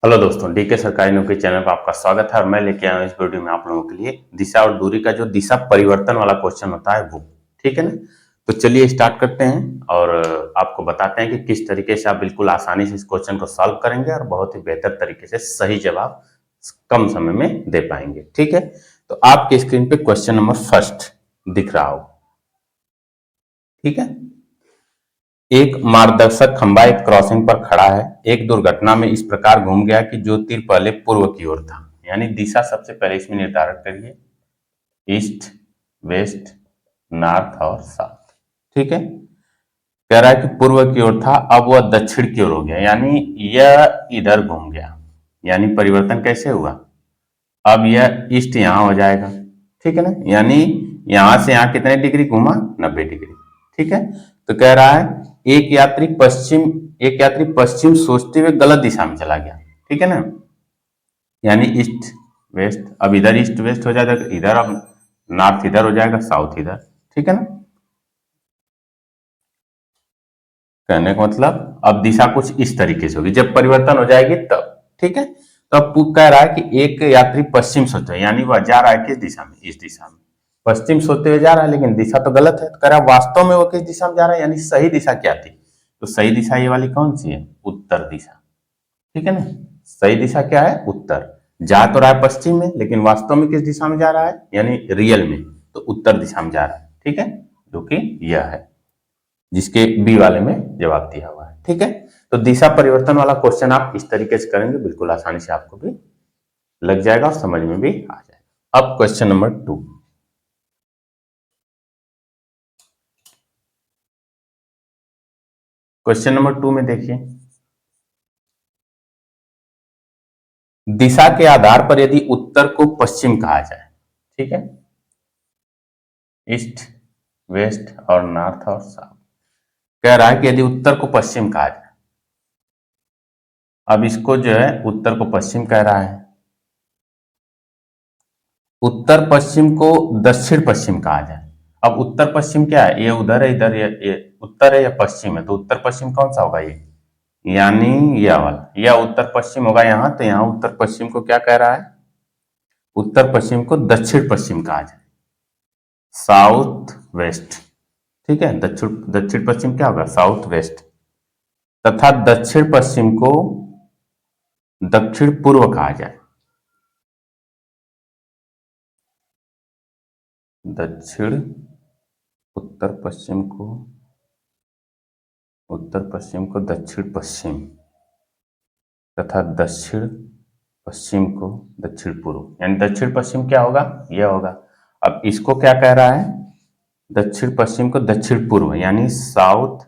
Hello दोस्तों, DK सरकारी नौकरी चैनल पर आपका स्वागत है और मैं लेके आया हूँ इस वीडियो में आप लोगों के लिए दिशा और दूरी का जो दिशा परिवर्तन वाला क्वेश्चन होता है वो। ठीक है ना। तो चलिए स्टार्ट करते हैं और आपको बताते हैं कि किस तरीके से आप बिल्कुल आसानी से इस क्वेश्चन को सॉल्व करेंगे और बहुत ही बेहतर तरीके से सही जवाब कम समय में दे पाएंगे। ठीक है, तो आपकी स्क्रीन पे क्वेश्चन नंबर फर्स्ट दिख रहा हो। ठीक है, एक मार्गदर्शक खंबा एक क्रॉसिंग पर खड़ा है। एक दुर्घटना में इस प्रकार घूम गया कि जो तीर पहले पूर्व की ओर था, यानी दिशा सबसे पहले इसमें निर्धारित करिए, ईस्ट, वेस्ट, नॉर्थ और साउथ। ठीक है, कह रहा है कि पूर्व की ओर था, अब वह दक्षिण की ओर हो गया, यानी यह इधर घूम गया। यानी परिवर्तन कैसे हुआ, अब यह ईस्ट यहां हो जाएगा। ठीक है ना, यानी यहां से यहां कितने डिग्री घूमा, 90 डिग्री। ठीक है, तो कह रहा है एक यात्री पश्चिम सोचते हुए गलत दिशा में चला गया। ठीक है ना, यानी ईस्ट वेस्ट, अब इधर ईस्ट वेस्ट हो जाएगा, इधर अब नॉर्थ इधर हो जाएगा, साउथ इधर। ठीक है ना, कहने का मतलब अब दिशा कुछ इस तरीके से होगी जब परिवर्तन हो जाएगी तब। ठीक है, तो अब कह रहा है कि एक यात्री पश्चिम सोचते हुए, यानी वह जा रहा है किस दिशा में, इस दिशा में पश्चिम सोचते हुए जा रहा है, लेकिन दिशा तो गलत है। तो कह रहा है वास्तव में वो किस दिशा में जा रहा है, यानी सही दिशा क्या थी। तो सही दिशा ये वाली कौन सी है, उत्तर दिशा। ठीक है ना, सही दिशा क्या है, उत्तर। जा तो रहा है पश्चिम में, लेकिन वास्तव में किस दिशा में जा रहा है, यानी रियल में तो उत्तर दिशा में जा रहा है। ठीक है, जो कि यह है जिसके बी वाले में जवाब दिया हुआ है। ठीक है, तो दिशा परिवर्तन वाला क्वेश्चन आप इस तरीके से करेंगे, बिल्कुल आसानी से आपको भी लग जाएगा और समझ में भी आ जाएगा। अब क्वेश्चन नंबर 2। क्वेश्चन नंबर 2 में देखिए, दिशा के आधार पर यदि उत्तर को पश्चिम कहा जाए, ठीक है, ईस्ट, वेस्ट और नॉर्थ और साउथ, कह रहा है कि यदि उत्तर को पश्चिम कहा जाए, अब इसको जो है उत्तर को पश्चिम कह रहा है, उत्तर पश्चिम को दक्षिण पश्चिम कहा जाए। अब उत्तर पश्चिम क्या है, ये उधर है, इधर ये उत्तर है या पश्चिम है, तो उत्तर पश्चिम कौन सा होगा, ये यानी यह वाला, यह उत्तर पश्चिम होगा यहां। तो यहां उत्तर पश्चिम को क्या कह रहा है, उत्तर पश्चिम को दक्षिण पश्चिम कहा जाए, साउथ वेस्ट। ठीक है, दक्षिण दक्षिण पश्चिम क्या होगा, साउथ वेस्ट। तथा दक्षिण पश्चिम को दक्षिण पूर्व कहा जाए, दक्षिण उत्तर पश्चिम को, उत्तर पश्चिम को दक्षिण पश्चिम, तथा दक्षिण पश्चिम को दक्षिण पूर्व, यानी दक्षिण पश्चिम क्या होगा, यह होगा। अब इसको क्या कह रहा है, दक्षिण पश्चिम को दक्षिण पूर्व, यानी साउथ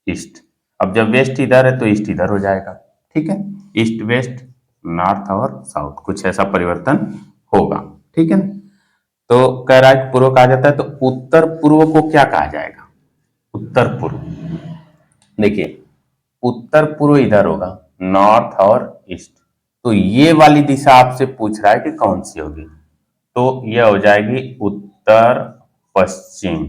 ईस्ट। अब जब वेस्ट इधर है तो ईस्ट इधर हो जाएगा। ठीक है, ईस्ट वेस्ट नॉर्थ और साउथ, कुछ ऐसा परिवर्तन होगा। ठीक है ना, तो कह रहा है कि पूर्व कहा जाता है, तो उत्तर पूर्व को क्या कहा जाएगा, उत्तर पूर्व। देखिए, उत्तर पूर्व इधर होगा, नॉर्थ और ईस्ट। तो ये वाली दिशा आपसे पूछ रहा है कि कौन सी होगी, तो यह हो जाएगी उत्तर पश्चिम।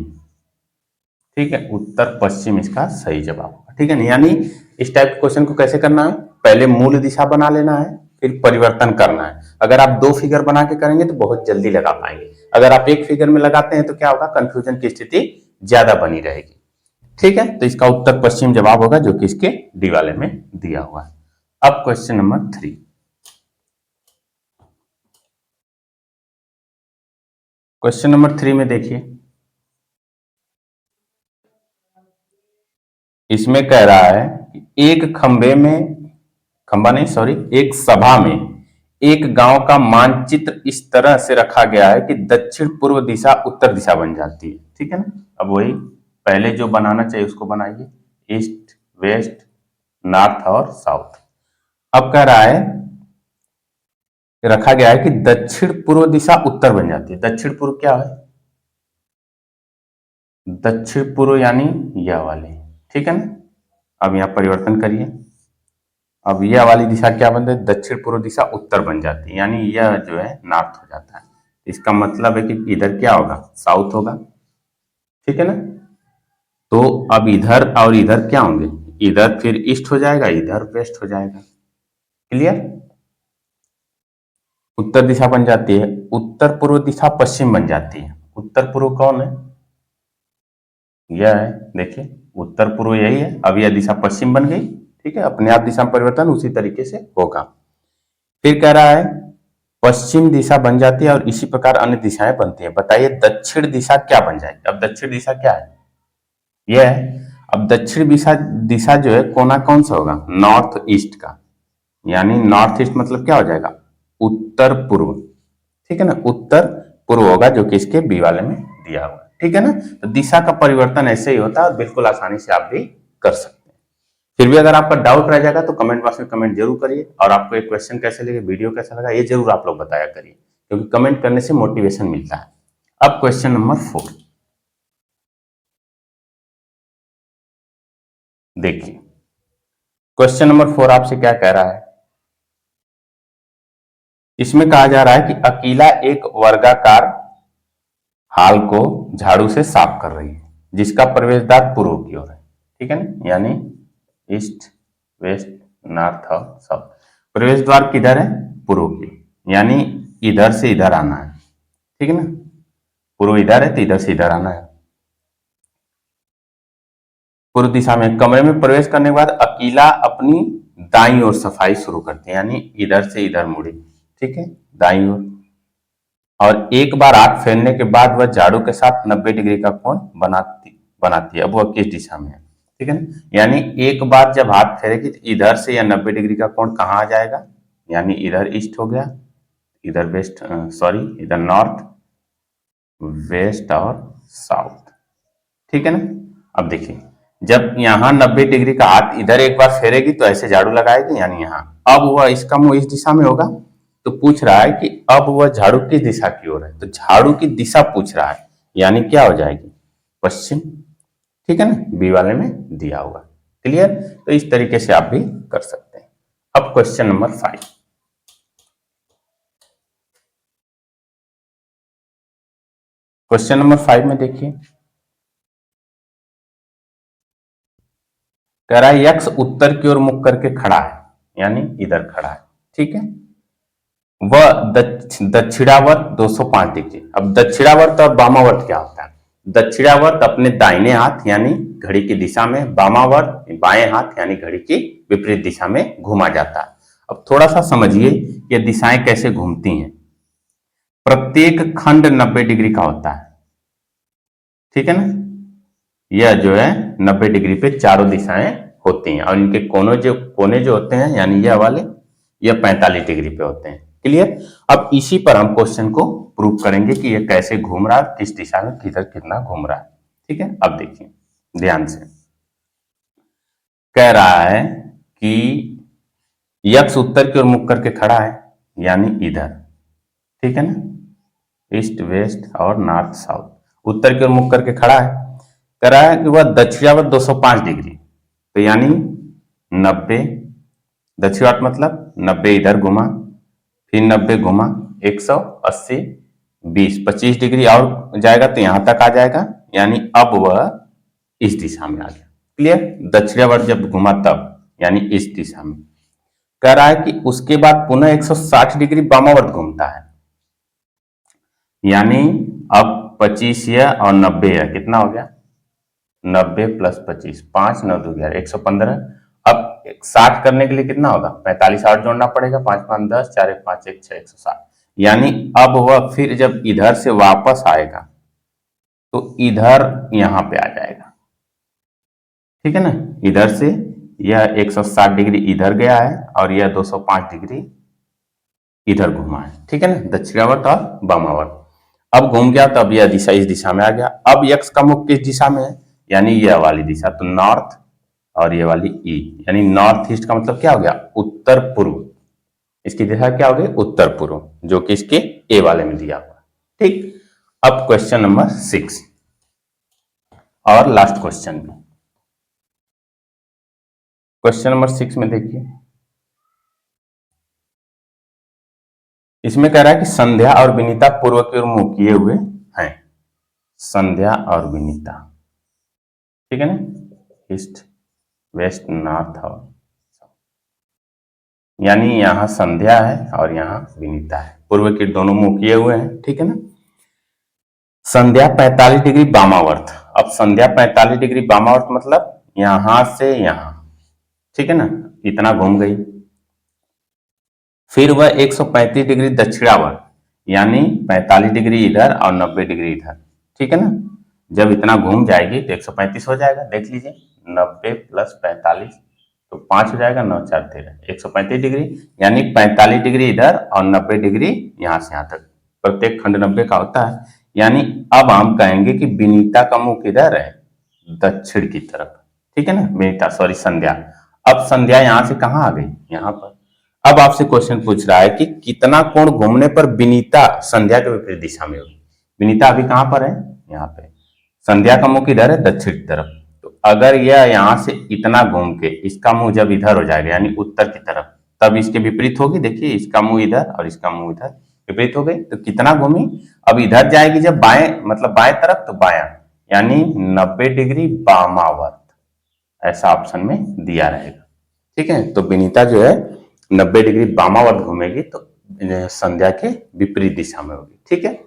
ठीक है, उत्तर पश्चिम इसका सही जवाब होगा। ठीक है ना, यानी इस टाइप के क्वेश्चन को कैसे करना है, पहले मूल दिशा बना लेना है, फिर परिवर्तन करना है। अगर आप दो फिगर बना के करेंगे तो बहुत जल्दी लगा पाएंगे। अगर आप एक फिगर में लगाते हैं तो क्या होगा, कंफ्यूजन की स्थिति ज्यादा बनी रहेगी। ठीक है, तो इसका उत्तर पश्चिम जवाब होगा, जो कि इसके डी वाले में दिया हुआ है। अब क्वेश्चन नंबर 3। क्वेश्चन नंबर 3 में देखिए, इसमें कह रहा है कि एक खंबे में, खंबा नहीं सॉरी, एक सभा में एक गांव का मानचित्र इस तरह से रखा गया है कि दक्षिण पूर्व दिशा उत्तर दिशा बन जाती है। ठीक है ना, अब वही पहले जो बनाना चाहिए उसको बनाइए, ईस्ट वेस्ट नॉर्थ और साउथ। अब कह रहा है, रखा गया है कि दक्षिण पूर्व दिशा उत्तर बन जाती है। दक्षिण पूर्व क्या है, दक्षिण पूर्व यानी यह वाली। ठीक है ना, अब यहां परिवर्तन करिए, अब यह वाली दिशा क्या बन जाती है, दक्षिण पूर्व दिशा उत्तर बन जाती है, यानी यह जो है नॉर्थ हो जाता है। इसका मतलब है कि इधर क्या होगा, साउथ होगा। ठीक है ना, तो अब इधर और इधर क्या होंगे, इधर फिर ईस्ट हो जाएगा, इधर वेस्ट हो जाएगा। क्लियर। उत्तर दिशा बन जाती है, उत्तर पूर्व दिशा पश्चिम बन जाती है। उत्तर पूर्व कौन है? यह है, देखिए उत्तर पूर्व यही है। अब यह दिशा पश्चिम बन गई, ठीक है। अपने आप दिशा में परिवर्तन उसी तरीके से होगा। फिर कह रहा है पश्चिम दिशा बन जाती है और इसी प्रकार अन्य दिशाएं बनती है। बताइए दक्षिण दिशा क्या बन जाएगी? अब दक्षिण दिशा क्या है? यह है। अब दक्षिण दिशा दिशा जो है कोना कौन सा होगा? नॉर्थ ईस्ट का, यानी नॉर्थ ईस्ट मतलब क्या हो जाएगा? उत्तर पूर्व, ठीक है ना। उत्तर पूर्व होगा जो कि इसके बी वाले में दिया हुआ है, ठीक है ना। तो दिशा का परिवर्तन ऐसे ही होता है, बिल्कुल आसानी से आप भी कर सकते हैं। फिर भी अगर आपका डाउट रह जाएगा तो कमेंट बॉक्स में कमेंट जरूर करिए, और आपको एक क्वेश्चन कैसे लगे, वीडियो कैसा लगा, ये जरूर आप लोग बताया करिए, क्योंकि कमेंट करने से मोटिवेशन मिलता है। अब क्वेश्चन नंबर 4 देखिए। क्वेश्चन नंबर 4 आपसे क्या कह रहा है? इसमें कहा जा रहा है कि अकीला एक वर्गाकार हाल को झाड़ू से साफ कर रही है, जिसका प्रवेश द्वार पूर्व की ओर है, ठीक है ना, यानी ईस्ट वेस्ट नॉर्थ और साउथ। प्रवेश द्वार किधर है? पूर्व की, यानी इधर से इधर आना है, ठीक है ना। पूर्व इधर है तो इधर से इधर आना है। पूर्व दिशा में कमरे में प्रवेश करने के बाद अकीला अपनी दाईं ओर सफाई शुरू करते हैं, यानी इधर से इधर मुड़ी, ठीक है, दाईं ओर। और एक बार हाथ फेरने के बाद वह झाड़ू के साथ 90 डिग्री का कोण बनाती बनाती है। अब वह किस दिशा में है? ठीक है ना, यानी एक बार जब हाथ फेरेगी तो इधर से या 90 डिग्री का कोण कहाँ आ जाएगा? यानी इधर ईस्ट हो गया, इधर वेस्ट, सॉरी इधर नॉर्थ, वेस्ट और साउथ, ठीक है ना। अब देखिए जब यहाँ 90 डिग्री का हाथ इधर एक बार फेरेगी तो ऐसे झाड़ू लगाएगी, यानी यहाँ। अब वह इसका मुंह इस दिशा में होगा, तो पूछ रहा है कि अब वह झाड़ू किस दिशा की ओर है, तो झाड़ू की दिशा पूछ रहा है, यानी क्या हो जाएगी? पश्चिम, ठीक है ना, बी वाले में दिया हुआ। क्लियर। तो इस तरीके से आप भी कर सकते हैं। अब क्वेश्चन नंबर 5। क्वेश्चन नंबर 5 में देखिए, कह रहा है यक्ष उत्तर की ओर मुख करके खड़ा है, यानी इधर खड़ा है, ठीक है। वह दक्षिणावर्त 205 डिग्री। अब दक्षिणावर्त और वामावर्त क्या होता है? दक्षिणावर्त अपने दाहिने हाथ यानी घड़ी की दिशा में, वामावर्त बाएं हाथ यानी घड़ी की विपरीत दिशा में घुमा जाता है। अब थोड़ा सा समझिए ये दिशाएं कैसे घूमती हैं। प्रत्येक खंड 90 डिग्री का होता है, ठीक है ना। यह जो है 90 डिग्री पे चारों दिशाएं होती हैं, और इनके कोने जो होते हैं यानी यह वाले, यह 45 डिग्री पे होते हैं। क्लियर। अब इसी पर हम क्वेश्चन को प्रूव करेंगे कि यह कैसे घूम रहा है, किस दिशा में किधर कितना घूम रहा है, ठीक है। अब देखिए ध्यान से, कह रहा है कि यक्ष उत्तर की ओर मुख करके खड़ा है, यानी इधर, ठीक है ना, ईस्ट वेस्ट और नॉर्थ साउथ। उत्तर की ओर मुख करके खड़ा है, कह रहा है कि वह दक्षिणावर्त 205 डिग्री, तो यानी 90, दक्षिणावर्त मतलब 90 इधर घुमा, फिर 90 घुमा, 180, 20, 25 डिग्री और जाएगा तो यहां तक आ जाएगा, यानी अब वह इस दिशा में आ गया। क्लियर। दक्षिणावर्त जब घुमा तब, यानी इस दिशा में। कह रहा है कि उसके बाद पुनः 160 डिग्री वामावर्त घूमता है, यानी अब 25 है और 90 है, कितना हो गया? 90 प्लस 25, 5 9 2 11, 115। अब 60 करने के लिए कितना होगा? 45 और जोड़ना पड़ेगा, 5 5 10, 4 1 5 1 6, 160। यानी अब वह फिर जब इधर से वापस आएगा तो इधर यहां पे आ जाएगा, ठीक है ना। इधर से यह 160 डिग्री इधर गया है और यह 205 डिग्री इधर घुमा है, ठीक है ना, दक्षिणावर्त और वामावर्त। अब घूम गया तो अब यह दिशा इस दिशा में आ गया। अब यक्ष का मुख किस दिशा में है? यानी यह वाली दिशा, तो नॉर्थ, और ये वाली ई, यानी नॉर्थ ईस्ट का मतलब क्या हो गया? उत्तर पूर्व। इसकी दिशा क्या हो गई? उत्तर पूर्व, जो कि इसके ए वाले में दिया हुआ, ठीक। अब क्वेश्चन नंबर 6 और लास्ट क्वेश्चन में, क्वेश्चन नंबर 6 में देखिए, इसमें कह रहा है कि संध्या और विनीता पूर्व की ओर मुंह किए हुए हैं। संध्या और विनीता, ठीक है ना, ईस्ट वेस्ट नॉर्थ और, यानी यहाँ संध्या है और यहाँ विनीता है, पूर्व की दोनों मुंह किए हुए हैं, ठीक है ना। संध्या 45 डिग्री वामावर्त। अब संध्या 45 डिग्री वामावर्त मतलब यहां से यहां, ठीक है ना, इतना घूम गई। फिर वह 135 डिग्री दक्षिणावर्त, यानी 45 डिग्री इधर और 90 डिग्री इधर, ठीक है ना। जब इतना घूम जाएगी तो 135 हो जाएगा, देख लीजिए 90 प्लस 45 तो 5 हो जाएगा, 9 4 13 135 डिग्री, यानी 45 डिग्री इधर और 90 डिग्री यहां से यहां तक, प्रत्येक खंड 90 का होता है। यानी अब हम कहेंगे कि विनीता का मुख किधर है, दक्षिण की तरफ, ठीक है ना। विनीता सॉरी संध्या, अब संध्या यहां से कहां आ गई, यहां पर। अब आपसे क्वेश्चन पूछ रहा है कि कितना कोण घूमने पर विनीता संध्या के विपरीत दिशा में होगी। विनीता अभी कहां पर है, यहाँ पे। संध्या का मुंह किधर है, दक्षिण की तरफ। तो अगर यह यहां से इतना घूम के इसका मुंह जब इधर हो जाएगा, यानी उत्तर की तरफ, तब इसके विपरीत होगी। देखिए इसका मुंह इधर और इसका मुंह इधर, विपरीत हो गई। तो कितना घूमी, अब इधर जाएगी जब बाएं, मतलब बाएं तरफ, तो बायां, यानी 90 डिग्री वामावर्त, ऐसा ऑप्शन में दिया रहेगा, ठीक है। तो विनीता जो है 90 डिग्री वामावर्त घूमेगी, तो संध्या के विपरीत दिशा में होगी, ठीक है।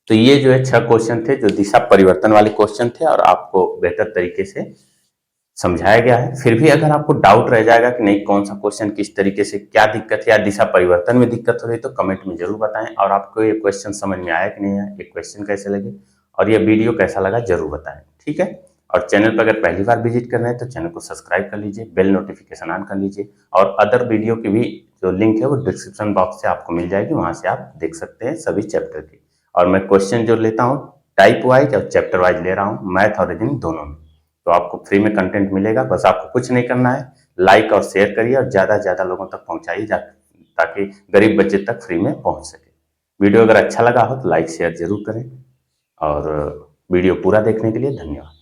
तो ये जो है 6 क्वेश्चन थे जो दिशा परिवर्तन वाले क्वेश्चन थे, और आपको बेहतर तरीके से समझाया गया है। फिर भी अगर आपको डाउट रह जाएगा कि नहीं कौन सा क्वेश्चन किस तरीके से, क्या दिक्कत है या दिशा परिवर्तन में दिक्कत हो रही है, तो कमेंट में जरूर बताएं। और आपको ये क्वेश्चन समझ में आया कि नहीं आया, ये क्वेश्चन कैसे लगे और ये वीडियो कैसा लगा जरूर बताएं, ठीक है। और चैनल पर अगर पहली बार विजिट कर रहे हैं तो चैनल को सब्सक्राइब कर लीजिए, बेल नोटिफिकेशन ऑन कर लीजिए, और अदर वीडियो की भी जो लिंक है वो डिस्क्रिप्शन बॉक्स से आपको मिल जाएगी, वहां से आप देख सकते हैं सभी चैप्टर की। और मैं क्वेश्चन जो लेता हूँ टाइप वाइज और चैप्टर वाइज ले रहा हूँ, मैथ और रीजनिंग दोनों में। तो आपको फ्री में कंटेंट मिलेगा, बस आपको कुछ नहीं करना है, लाइक और शेयर करिए और ज़्यादा से ज़्यादा लोगों तक पहुंचाइए, ताकि गरीब बच्चे तक फ्री में पहुंच सके। वीडियो अगर अच्छा लगा हो तो लाइक शेयर जरूर करें, और वीडियो पूरा देखने के लिए धन्यवाद।